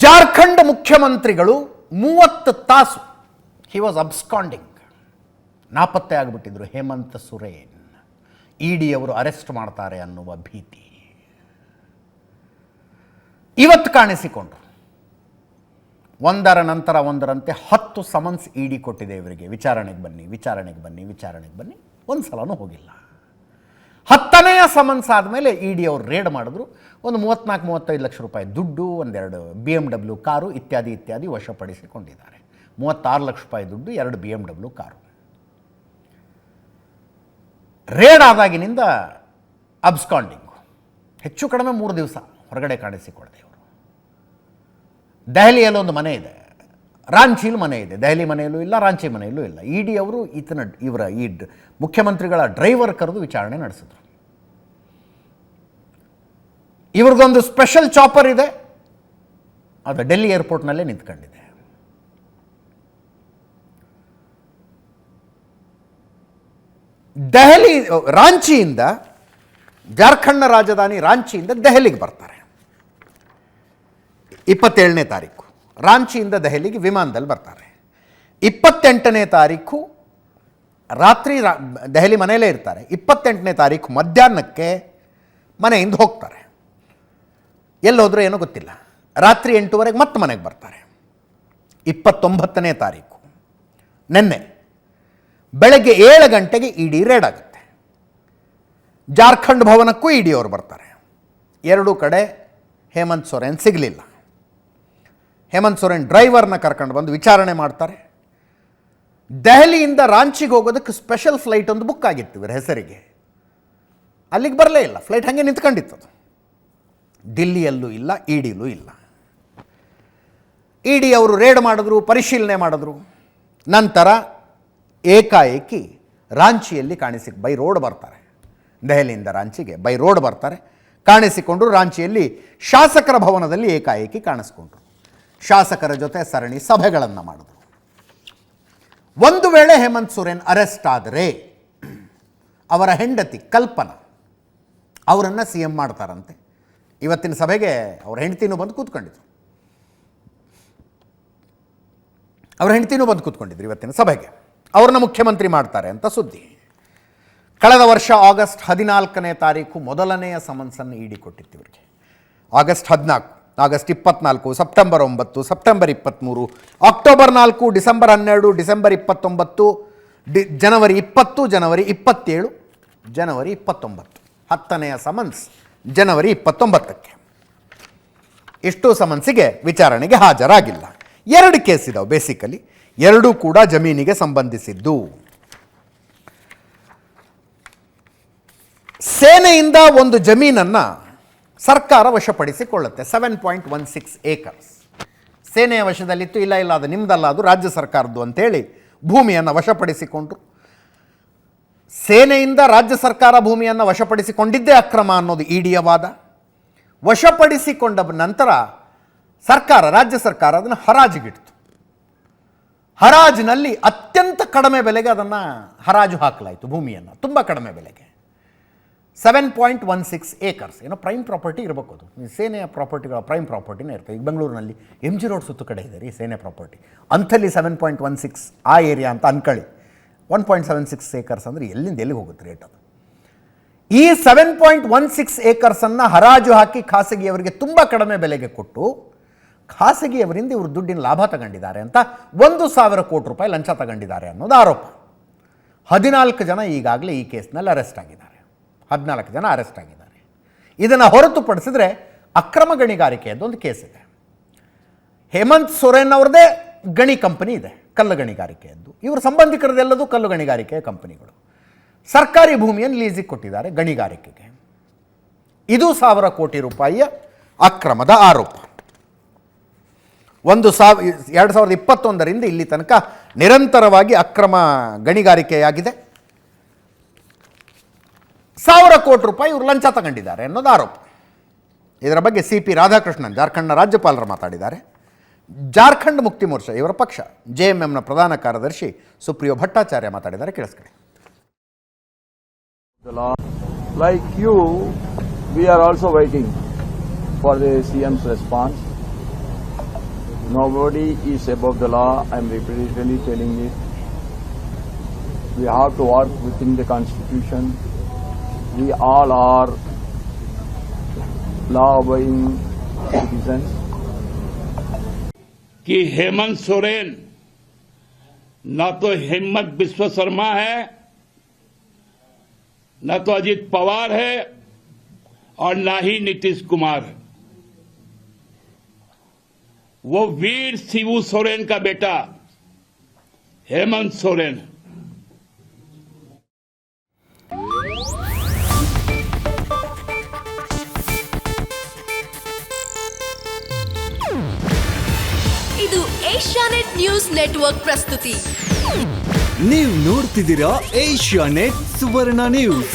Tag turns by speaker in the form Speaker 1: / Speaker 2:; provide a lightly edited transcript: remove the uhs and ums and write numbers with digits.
Speaker 1: ಜಾರ್ಖಂಡ್ ಮುಖ್ಯಮಂತ್ರಿಗಳು 30 ತಾಸು he was absconding, ನಾಪತ್ತೆ ಆಗಿಬಿಟ್ಟಿದ್ರು. ಹೇಮಂತ್ ಸೊರೇನ್ ಇಡಿ ಅವರು ಅರೆಸ್ಟ್ ಮಾಡ್ತಾರೆ ಅನ್ನುವ ಭೀತಿ. ಇವತ್ತು ಕಾಣಿಸಿಕೊಂಡ್ರು. ಒಂದರ ನಂತರ ಒಂದರಂತೆ 10 ಸಮನ್ಸ್ ಇಡಿ ಕೊಟ್ಟಿದೆ ಇವರಿಗೆ. ವಿಚಾರಣೆಗೆ ಬನ್ನಿ, ವಿಚಾರಣೆಗೆ ಬನ್ನಿ, ವಿಚಾರಣೆಗೆ ಬನ್ನಿ. ಒಂದು ಸಲನೂ ಹೋಗಿಲ್ಲ. 10ನೆಯ ಸಮನ್ಸ್ ಆದಮೇಲೆ ಇಡಿ ಅವರು ರೇಡ್ ಮಾಡಿದ್ರು. ಒಂದು 34-35 ಲಕ್ಷ ರೂಪಾಯಿ ದುಡ್ಡು, ಒಂದೆರಡು BMW ಕಾರು ಇತ್ಯಾದಿ ಇತ್ಯಾದಿ ವಶಪಡಿಸಿಕೊಂಡಿದ್ದಾರೆ. 36 ಲಕ್ಷ ರೂಪಾಯಿ ದುಡ್ಡು, 2 BMW ಕಾರು. ರೇಡ್ ಆದಾಗಿನಿಂದ ಅಬ್ಸ್ಕಾಂಡಿಂಗು. ಹೆಚ್ಚು ಕಡಿಮೆ 3 ದಿವಸ ಹೊರಗಡೆ ಕಾಣಿಸಿಕೊಳ್ಳದೆ ಇವರು. ದೆಹಲಿಯಲ್ಲಿ ಒಂದು ಮನೆ ಇದೆ, ರಾಂಚಿಲಿ ಮನೆ ಇದೆ. ದೆಹಲಿ ಮನೆಯಲ್ಲೂ ಇಲ್ಲ, ರಾಂಚಿ ಮನೆಯಲ್ಲೂ ಇಲ್ಲ. ಇಡಿ ಅವರು ಇವರ ಈ ಮುಖ್ಯಮಂತ್ರಿಗಳ ಡ್ರೈವರ್ ಕರೆದು ವಿಚಾರಣೆ ನಡೆಸಿದ್ರು. ಇವ್ರಿಗೊಂದು ಸ್ಪೆಷಲ್ ಚಾಪರ್ ಇದೆ, ಅದು ಡೆಲ್ಲಿ ಏರ್ಪೋರ್ಟ್ನಲ್ಲೇ ನಿಂತ್ಕೊಂಡಿದೆ. ದೆಹಲಿ ರಾಂಚಿಯಿಂದ, ಜಾರ್ಖಂಡ್ನ ರಾಜಧಾನಿ ರಾಂಚಿಯಿಂದ ದೆಹಲಿಗೆ ಬರ್ತಾರೆ 27ನೇ ತಾರೀಕು. ರಾಂಚಿಯಿಂದ ದೆಹಲಿಗೆ ವಿಮಾನದಲ್ಲಿ ಬರ್ತಾರೆ. 28ನೇ ತಾರೀಕು ರಾತ್ರಿ ದೆಹಲಿ ಮನೆಯಲ್ಲೇ ಇರ್ತಾರೆ. 28ನೇ ತಾರೀಕು ಮಧ್ಯಾಹ್ನಕ್ಕೆ ಮನೆಯಿಂದ ಹೋಗ್ತಾರೆ. ಎಲ್ಲೋದ್ರೂ ಏನೋ ಗೊತ್ತಿಲ್ಲ. ರಾತ್ರಿ 8:30 ಮತ್ತೆ ಮನೆಗೆ ಬರ್ತಾರೆ. 29ನೇ ತಾರೀಕು ನಿನ್ನೆ ಬೆಳಗ್ಗೆ 7 ಗಂಟೆಗೆ ಇಡಿ ರೇಡ್ ಆಗುತ್ತೆ. ಜಾರ್ಖಂಡ್ ಭವನಕ್ಕೂ ಇಡಿ ಅವರು ಬರ್ತಾರೆ. ಎರಡೂ ಕಡೆ ಹೇಮಂತ್ ಸೊರೇನ್ ಸಿಗಲಿಲ್ಲ. ಹೇಮಂತ್ ಸೊರೇನ್ ಡ್ರೈವರ್ನ ಕರ್ಕೊಂಡು ಬಂದು ವಿಚಾರಣೆ ಮಾಡ್ತಾರೆ. ದೆಹಲಿಯಿಂದ ರಾಂಚಿಗೆ ಹೋಗೋದಕ್ಕೆ ಸ್ಪೆಷಲ್ ಫ್ಲೈಟ್ ಒಂದು ಬುಕ್ ಆಗಿತ್ತು ಇವರ ಹೆಸರಿಗೆ. ಅಲ್ಲಿಗೆ ಬರಲೇ ಇಲ್ಲ, ಫ್ಲೈಟ್ ಹಾಗೆ ನಿಂತ್ಕೊಂಡಿತ್ತು. ದಿಲ್ಲಿಯಲ್ಲೂ ಇಲ್ಲ, ಇಡಿಲೂ ಇಲ್ಲ. ಇಡಿ ಅವರು ರೇಡ್ ಮಾಡಿದ್ರು, ಪರಿಶೀಲನೆ ಮಾಡಿದ್ರು. ನಂತರ ಏಕಾಏಕಿ ರಾಂಚಿಯಲ್ಲಿ ಬೈ ರೋಡ್ ಬರ್ತಾರೆ. ದೆಹಲಿಯಿಂದ ರಾಂಚಿಗೆ ಬೈ ರೋಡ್ ಬರ್ತಾರೆ. ಕಾಣಿಸಿಕೊಂಡ್ರು. ರಾಂಚಿಯಲ್ಲಿ ಶಾಸಕರ ಭವನದಲ್ಲಿ ಏಕಾಏಕಿ ಕಾಣಿಸ್ಕೊಂಡ್ರು. ಶಾಸಕರ ಜೊತೆ ಸರಣಿ ಸಭೆಗಳನ್ನು ಮಾಡಿದ್ರು. ಒಂದು ವೇಳೆ ಹೇಮಂತ್ ಸೊರೇನ್ ಅರೆಸ್ಟ್ ಆದರೆ ಅವರ ಹೆಂಡತಿ ಕಲ್ಪನಾ ಅವರನ್ನು CM ಮಾಡ್ತಾರಂತೆ. ಇವತ್ತಿನ ಸಭೆಗೆ ಅವ್ರ ಹೆಂಡತಿನೂ ಬಂದು ಕೂತ್ಕೊಂಡಿದ್ರು. ಇವತ್ತಿನ ಸಭೆಗೆ. ಅವ್ರನ್ನ ಮುಖ್ಯಮಂತ್ರಿ ಮಾಡ್ತಾರೆ ಅಂತ ಸುದ್ದಿ. ಕಳೆದ ವರ್ಷ ಆಗಸ್ಟ್ 14ನೇ ತಾರೀಕು ಮೊದಲನೆಯ ಸಮನ್ಸನ್ನು ಇಡಿ ಕೊಟ್ಟಿತ್ತು ಇವರಿಗೆ. August 14, August 24, September 9, September 23, October 4, December 12, December 29, ಜನವರಿ 20, ಜನವರಿ 27, ಜನವರಿ 29. 10ನೆಯ ಸಮನ್ಸ್ ಜನವರಿ 29ಕ್ಕೆ. ಇಷ್ಟು ಸಮನ್ಸಿಗೆ ವಿಚಾರಣೆಗೆ ಹಾಜರಾಗಿಲ್ಲ. 2 ಕೇಸ್ ಇದಾವೆ ಬೇಸಿಕಲಿ. ಎರಡೂ ಕೂಡ ಜಮೀನಿಗೆ ಸಂಬಂಧಿಸಿದ್ದು. ಸೇನೆಯಿಂದ ಒಂದು ಜಮೀನನ್ನು ಸರ್ಕಾರ ವಶಪಡಿಸಿಕೊಳ್ಳುತ್ತೆ. 7.16 acres ಸೇನೆಯ ವಶದಲ್ಲಿತ್ತು. ಇಲ್ಲ ಅದು ನಿಮ್ಮದಲ್ಲ, ಅದು ರಾಜ್ಯ ಸರ್ಕಾರದ್ದು ಅಂತೇಳಿ ಭೂಮಿಯನ್ನು ವಶಪಡಿಸಿಕೊಂಡ್ರು. ಸೇನೆಯಿಂದ ರಾಜ್ಯ ಸರ್ಕಾರ ಭೂಮಿಯನ್ನು ವಶಪಡಿಸಿಕೊಂಡಿದ್ದೇ ಅಕ್ರಮ ಅನ್ನೋದು ಇಡಿಯ ವಾದ. ವಶಪಡಿಸಿಕೊಂಡ ನಂತರ ರಾಜ್ಯ ಸರ್ಕಾರ ಅದನ್ನು ಹರಾಜಿಗಿಡ್ತು. ಹರಾಜಿನಲ್ಲಿ ಅತ್ಯಂತ ಕಡಿಮೆ ಬೆಲೆಗೆ ಅದನ್ನು ಹರಾಜು ಹಾಕಲಾಯಿತು. ಭೂಮಿಯನ್ನು ತುಂಬ ಕಡಿಮೆ ಬೆಲೆಗೆ. 7.16 acres ಏನೋ ಪ್ರೈಮ್ ಪ್ರಾಪರ್ಟಿ ಇರಬೇಕು. ಅದು ಸೇನೆಯ ಪ್ರಾಪರ್ಟಿಗಳ ಪ್ರೈಮ್ ಪ್ರಾಪರ್ಟಿನೇ ಇರ್ತದೆ. ಈಗ ಬೆಂಗಳೂರಿನಲ್ಲಿ MG ರೋಡ್ ಸುತ್ತು ಕಡೆ ಇದೆ ರೀ ಸೇನೆ ಪ್ರಾಪರ್ಟಿ. ಅಂಥಲ್ಲಿ 7.16 ಆ ಏರಿಯಾ ಅಂತ ಅನ್ಕೊಳ್ಳಿ. 1.76 acres ಅಂದರೆ ಎಲ್ಲಿಂದ ಹೋಗುತ್ತೆ ರೇಟ್ ಅದು. ಈ 7.16 acresನ್ನು ಹರಾಜು ಹಾಕಿ ಖಾಸಗಿಯವರಿಗೆ ತುಂಬ ಕಡಿಮೆ ಬೆಲೆಗೆ ಕೊಟ್ಟು ಖಾಸಗಿಯವರಿಂದ ಇವರು ದುಡ್ಡಿನ ಲಾಭ ತಗೊಂಡಿದ್ದಾರೆ ಅಂತ 1,000 ಕೋಟಿ ರೂಪಾಯಿ ಲಂಚ ತಗೊಂಡಿದ್ದಾರೆ ಅನ್ನೋದು ಆರೋಪ. 14 ಜನ ಈಗಾಗಲೇ ಈ ಕೇಸ್ನಲ್ಲಿ ಅರೆಸ್ಟ್ ಆಗಿದ್ದಾರೆ. 14 ಜನ ಅರೆಸ್ಟ್ ಆಗಿದ್ದಾರೆ. ಇದನ್ನು ಹೊರತುಪಡಿಸಿದ್ರೆ ಅಕ್ರಮ ಗಣಿಗಾರಿಕೆಯದ್ದು ಒಂದು ಕೇಸ್ ಇದೆ. ಹೇಮಂತ್ ಸೊರೇನ್ ಅವ್ರದ್ದೇ ಗಣಿ ಕಂಪನಿ ಇದೆ, ಕಲ್ಲು ಗಣಿಗಾರಿಕೆಯದ್ದು. ಇವರು ಸಂಬಂಧಿಕರದೆಲ್ಲದೂ ಕಲ್ಲು ಗಣಿಗಾರಿಕೆಯ ಕಂಪನಿಗಳು. ಸರ್ಕಾರಿ ಭೂಮಿಯನ್ನು ಲೀಸಿಗೆ ಕೊಟ್ಟಿದ್ದಾರೆ ಗಣಿಗಾರಿಕೆಗೆ. ಇದು 1,000 ಕೋಟಿ ರೂಪಾಯಿಯ ಅಕ್ರಮದ ಆರೋಪ. 2021ರಿಂದ ಇಲ್ಲಿ ತನಕ ನಿರಂತರವಾಗಿ ಅಕ್ರಮ ಗಣಿಗಾರಿಕೆಯಾಗಿದೆ. 1,000 ಕೋಟಿ ರೂಪಾಯಿ ಇವರು ಲಂಚ ತಗೊಂಡಿದ್ದಾರೆ ಅನ್ನೋದು ಆರೋಪ. ಇದರ ಬಗ್ಗೆ CP ರಾಧಾಕೃಷ್ಣನ್ ಜಾರ್ಖಂಡ್ನ ರಾಜ್ಯಪಾಲರು ಮಾತಾಡಿದ್ದಾರೆ. ಜಾರ್ಖಂಡ್ ಮುಕ್ತಿ ಮೋರ್ಚಾ ಇವರ ಪಕ್ಷ JMMನ ಪ್ರಧಾನ ಕಾರ್ಯದರ್ಶಿ ಸುಪ್ರಿಯೋ ಭಟ್ಟಾಚಾರ್ಯ ಮಾತಾಡಿದ್ದಾರೆ. ಕೇಳಿಸ್ಕೊಳ್ಳಿ.
Speaker 2: Like you, we are also waiting for the CM's response. Nobody is above the law. I am repeatedly telling it. We have to work within the Constitution. We all are law-abiding citizens.
Speaker 3: कि हेमंत सोरेन न तो हिम्मत विश्व शर्मा है, न तो अजीत पवार है और न ही नीतीश कुमार है। वो वीर शिबू सोरेन का बेटा हेमंत सोरेन है।
Speaker 4: ಇದು ಏಷ್ಯಾನೆಟ್ ನ್ಯೂಸ್ ನೆಟ್ವರ್ಕ್ ಪ್ರಸ್ತುತಿ.
Speaker 5: ನೀವು ನೋಡ್ತಿದ್ದೀರಾ ಏಷ್ಯಾನೆಟ್ ಸುವರ್ಣ ನ್ಯೂಸ್.